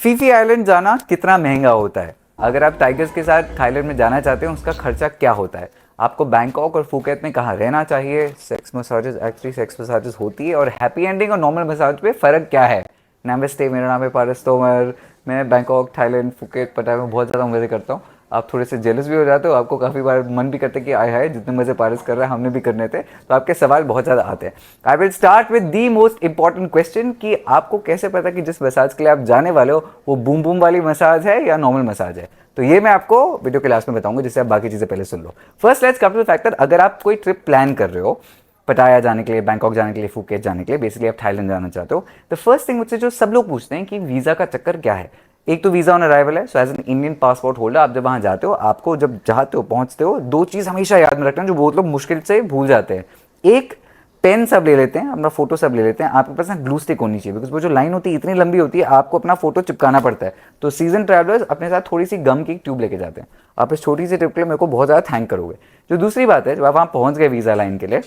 Phi Phi island जाना कितना महंगा होता है? अगर आप टाइगर्स के साथ थाईलैंड में जाना चाहते हैं, उसका खर्चा क्या होता है? आपको बैंकॉक और फुकेत में कहाँ रहना चाहिए? Sex massages, actually sex massages होती है, और हैप्पी एंडिंग और नॉर्मल मसाज पे फ़र्क क्या है? नमस्ते, मेरा नाम है पारस तोमर। मैं बैंकॉक, थाईलैंड, फुकेत, पटाया में बहुत ज़्यादा मज़े करता हूँ। आप थोड़े से जेलस भी हो जाते हो, आपको काफ़ी बार मन भी करता है कि आए हाय जितने मज़े पारस कर रहा है हमने भी करने थे। तो आपके सवाल बहुत ज़्यादा आते हैं। I will start with the most important question कि आपको कैसे पता कि जिस मसाज के लिए आप जाने वाले हो वो बूम बूम वाली मसाज है या नॉर्मल मसाज है? तो ये मैं आपको वीडियो के लास्ट में बताऊंगा, जिससे आप बाकी चीज़ें पहले सुन लो। First let's come to the factor, अगर आप कोई ट्रिप प्लान कर रहे हो पटाया जाने के लिए, बैंकॉक जाने के लिए, फुकेत जाने के लिए, बेसिकली आप थाईलैंड जाना चाहते हो, तो फर्स्ट थिंग मुझसे जो सब लोग पूछते हैं कि वीज़ा का चक्कर क्या है। एक तो वीज़ा ऑन अराइवल है, so as an Indian passport holder आप जब वहाँ जाते हो, आपको जब जाते हो पहुँचते हो, दो चीज़ हमेशा याद में रखना जो बहुत लोग मुश्किल से भूल जाते हैं। एक, पेन सब ले लेते हैं, अपना फोटो सब ले लेते हैं, आपके पास ना ग्लू स्टिक होनी चाहिए, बिकॉज वो जो लाइन होती है इतनी लंबी होती है, आपको अपना फोटो चिपकाना पड़ता है। तो सीजन ट्रैवलर्स अपने साथ थोड़ी सी गम की ट्यूब लेके जाते हैं। आप इस छोटी सी ट्रिप के लिए मेरे को बहुत ज़्यादा थैंक करोगे। जो दूसरी बात है, जब आप वहाँ पहुँच गए वीज़ा लाइन के लिए,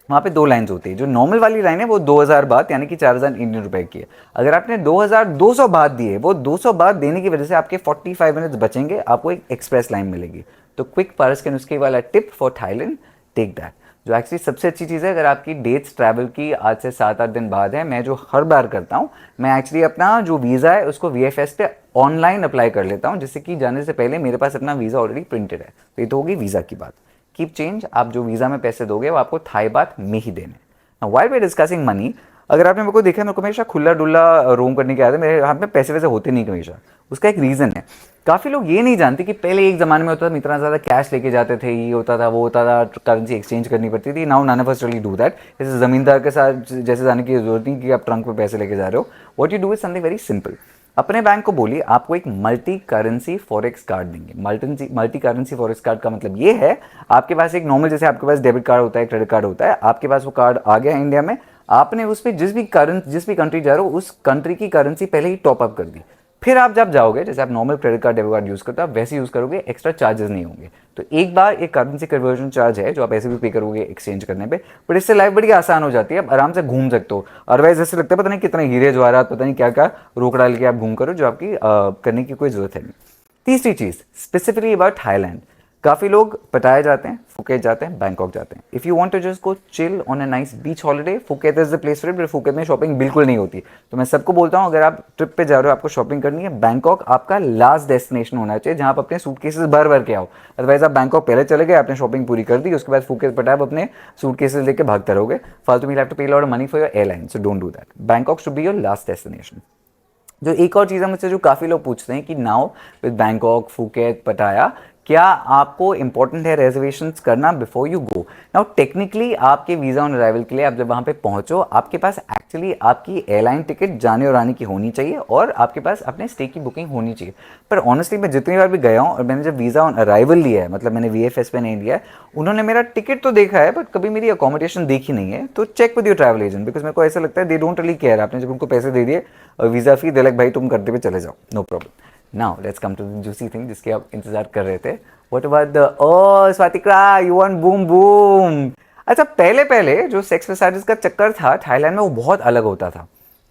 वहाँ पे दो लाइन्स होती है। जो नॉर्मल वाली लाइन है वो 2000 बात यानी कि 4000 इंडियन रुपए की है। अगर आपने 2200 बात दिए, वो 200 बात देने की वजह से आपके 45 मिनट्स बचेंगे, आपको एक एक्सप्रेस लाइन मिलेगी। तो क्विक पारस के नुस्खे वाला tip for Thailand, take that. जो एक्चुअली सबसे अच्छी चीज़ है, अगर आपकी डेट्स ट्रैवल की आज से 7-8 दिन बाद है, मैं जो हर बार करता हूँ, मैं एक्चुअली अपना जो वीज़ा है उसको VFS पे ऑनलाइन अप्लाई कर लेता हूँ, जिससे कि जाने से पहले मेरे पास अपना वीज़ा ऑलरेडी प्रिंटेड है। तो ये तो होगी वीज़ा की बात। कीप चेंज, आप जो वीज़ा में पैसे दोगे वो आपको थाई बात में ही देने। Now while we discussing money, अगर आपने मेरे को देखा, मेरे को हमेशा खुला डुल्ला रोम करने की आदत है, मेरे हाथ में पैसे वैसे होते नहीं हमेशा। उसका एक रीज़न है। काफ़ी लोग ये नहीं जानते कि पहले एक ज़माने में होता था, इतना ज़्यादा कैश लेके जाते थे, ये होता था वो होता था, करेंसी एक्सचेंज करनी पड़ती थी। Now none of us really do that. जैसे ज़मींदार के साथ जैसे जाने की जरूरत नहीं कि आप ट्रंक में पैसे लेके जा रहे हो। What you do is something very simple. अपने बैंक को बोलिए आपको एक मल्टी करेंसी फॉरेक्स कार्ड देंगे। मल्टी करेंसी फॉरेक्स कार्ड का मतलब ये है, आपके पास एक नॉर्मल जैसे आपके पास डेबिट कार्ड होता है, क्रेडिट कार्ड होता है, आपके पास वो कार्ड आ गया इंडिया में, आपने उस पर जिस भी कंट्री जा रहे हो उस कंट्री की करेंसी पहले ही टॉप अप कर दी। फिर आप जब जाओगे, जैसे आप normal credit card debit card use करते हो, आप वैसे यूज करोगे, एक्स्ट्रा चार्जेस नहीं होंगे। तो एक बार एक करेंसी कन्वर्जन चार्ज है जो आप ऐसे भी पे करोगे एक्सचेंज करने पे, बट इससे लाइफ बड़ी आसान हो जाती है, आप आराम से घूम सकते हो। अदरवाइज ऐसे लगता है पता नहीं कितने हीरे जवाहरात, पता नहीं क्या क्या रोक डाल के आप घूम करो, जो आपकी करने की कोई जरूरत है नहीं। तीसरी चीज स्पेसिफिकली अबाउट थाईलैंड, काफी लोग पटाया जाते हैं, फुकेत जाते हैं, बैंकॉक जाते हैं। If you want to just go chill on a nice beach holiday, Phuket is the place for it. But Phuket में शॉपिंग बिल्कुल नहीं होती। तो मैं सबको बोलता हूँ, अगर आप ट्रिप पे जा रहे हो, आपको शॉपिंग करनी है, बैंकॉक आपका लास्ट डेस्टिनेशन होना चाहिए, जहां आप अपने सूटकेसेस भर भर के आओ। अदरवाइज आप बैंकॉक पहले चले गए, आपने शॉपिंग पूरी कर दी, उसके बाद फुकेत पटाया, आप अपने सूटकेसेस लेके भागते रहोगे फालतू में। हैव टू पे lot of money for your airline, so don't do that. Bangkok should be your last destination. जो एक और चीज़ है मुझसे जो काफ़ी लोग पूछते हैं कि नाउ विद बैंकॉक, फुकेत, पटाया, क्या आपको इंपॉर्टेंट है रिजर्वेशंस करना before you go? Now technically आपके वीज़ा ऑन अराइवल के लिए आप जब वहाँ पे पहुँचो, आपके पास एक्चुअली आपकी एयरलाइन टिकट जाने और आने की होनी चाहिए, और आपके पास अपने स्टे की बुकिंग होनी चाहिए। पर ऑनेस्टली मैं जितनी बार भी गया हूँ और मैंने जब वीज़ा ऑन अराइवल लिया है, मतलब मैंने VFS पे नहीं लिया है, उन्होंने मेरा टिकट तो देखा है बट कभी मेरी अकोमोडेशन देखी नहीं है। तो check with your travel agent, because मेरे को ऐसा लगता है दे डोंट रियली केयर। आपने जब उनको पैसे दे दिए वीज़ा फी, दे लाइक भाई तुम करते हुए चले जाओ, no problem. Now let's come to the juicy thing जिसके आप इंतजार कर रहे थे। व्हाट अबाउट द ओ स्वातिका, यू वांट बूम बूम? अच्छा, पहले पहले जो सेक्स मसाजेस का चक्कर था थाईलैंड में वो बहुत अलग होता था,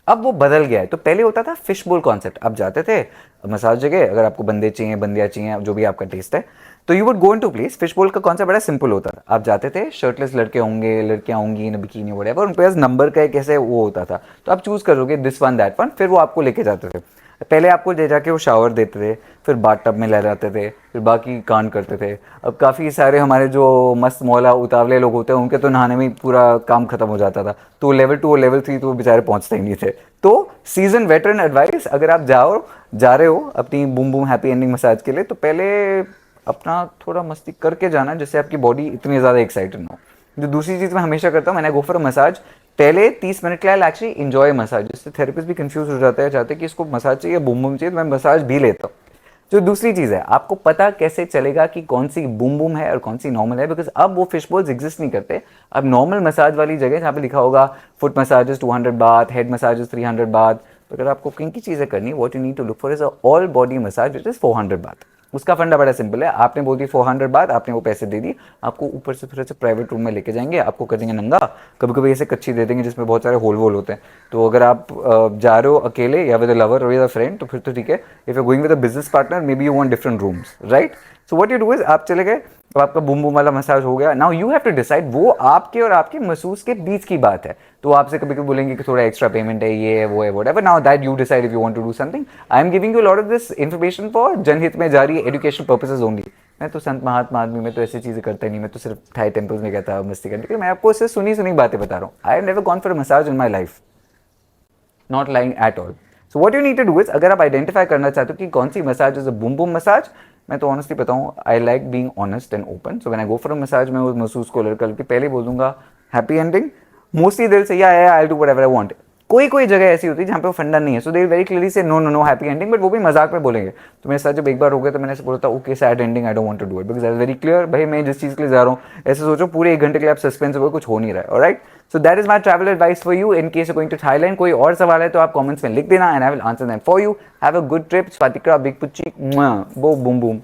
अब वो बदल गया है। तो पहले होता था फिश बोल कॉन्सेप्ट, आप जाते थे मसाज जगह, अगर आपको बंदे चाहिए, बंदियाँ चाहिए, जो भी आपका टेस्ट है, तो you would go in two place. Fish bowl का कॉन्सेप्ट बड़ा सिंपल होता था, आप जाते थे, शर्टलेस लड़के होंगे, लड़कियां होंगी इन बिकिनी वगैरह, उनके पास नंबर का एक ऐसे वो होता था, तो आप चूज करोगे दिस वन दैट वन, फिर वो आपको लेके जाते थे। पहले आपको ले जाके वो शावर देते थे, फिर बाथ टब में ले जाते थे, फिर बाकी कांड करते थे। अब काफ़ी सारे हमारे जो मस्त मौला उतावले लोग होते हैं, उनके तो नहाने में ही पूरा काम खत्म हो जाता था। तो लेवल 2 और लेवल 3 तो वो बेचारे पहुंचते ही नहीं थे। तो सीजन वेटरन एडवाइस, अगर आप जा रहे हो अपनी boom boom happy ending massage के लिए, तो पहले अपना थोड़ा मस्ती करके जाना, जिससे आपकी बॉडी इतनी ज़्यादा एक्साइटेड ना हो। जो दूसरी चीज़ मैं हमेशा करता हूँ, मैंने गो फॉर मसाज, पहले 30 मिनट के लिए एक्चुअली इंजॉय मसाज, जिससे थेरेपिस्ट भी कंफ्यूज हो जाता है, चाहते हैं कि इसको मसाज चाहिए, बूम बूम चाहिए, तो मैं मसाज भी लेता हूँ। जो दूसरी चीज़ है, आपको पता कैसे चलेगा कि कौन सी बूम बूम है और कौन सी नॉर्मल है? बिकॉज अब वो फिश बॉल्स एग्जिस्ट नहीं करते। अब नॉर्मल मसाज वाली जगह जहाँ पे लिखा होगा फुट मसाजेस 200 बात, हेड मसाजेस 300 बात, तो अगर आपको किन की चीज़ें करनी है, what you need to look for is all body massage which is 400 baht. उसका फंडा बड़ा सिंपल है, आपने बोल दी 400 बात, आपने वो पैसे दे दी, आपको ऊपर से थोड़ा सा प्राइवेट रूम में लेके जाएंगे, आपको कर देंगे नंगा, कभी कभी ऐसे कच्ची दे देंगे जिसमें बहुत सारे होल वोल होते हैं। तो अगर आप जा रहे हो अकेले या विद अ लवर और विद अ फ्रेंड तो फिर तो ठीक है। If you going with a business partner may be you want different rooms, right. So what you do is, आप चले गए, अब आपका बूम बूम वाला मसाज हो गया। Now you have to decide, वो आपके और आपके मसूस के बीच की बात है। तो आपसे कभी कभी बोलेंगे कि थोड़ा एक्स्ट्रा पेमेंट है, ये है वो है, whatever. Now that you decide if you want to do something. I am giving you lot of this information for जनहित में जारी एजुकेशन पर्पसेस ओनली। मैं तो संत महात्मा आदमी, मैं तो ऐसी चीजें करता ही नहीं, मैं तो सिर्फ थाई टेम्पल्स में गया था मस्ती करने के लिए। मैं आपको सिर्फ सुनी सुनी बातें बता रहा हूँ। I have never gone for a massage in my life, not lying at all. So what you need to do is, अगर आप आइडेंटिफाई करना चाहते हो कि कौन सी massage is a boom boom massage, मैं तो ऑनेस्टली बताऊं, I like being honest and open. So when I go for a massage, मैं उस मसूस को लड़कर के पहले बोल दूंगा हैप्पी एंडिंग, मोस्टली दिल से, या I do whatever I want. कोई कोई जगह ऐसी होती है जहाँ पे वो फंडा नहीं है, सो दे वेरी क्लियरली से no no no happy ending, but वो भी मजाक में बोलेंगे। तो मेरे साथ जब एक बार हो गया तो मैंने ऐसे बोला था okay sad ending, I don't want to do it, because I was very clear, भाई मैं जिस चीज़ के लिए जा रहा हूँ, ऐसे सोचो पूरे 1 घंटे के लिए आप सस्पेंस हो, कुछ हो नहीं रहा है, alright. So that is my travel advice for you in case you going to Thailand. कोई और सवाल है तो आप कमेंट्स में लिख देना and I will answer them for you. Have a good trip, Swatika big पुच्ची, बो बूम बूम।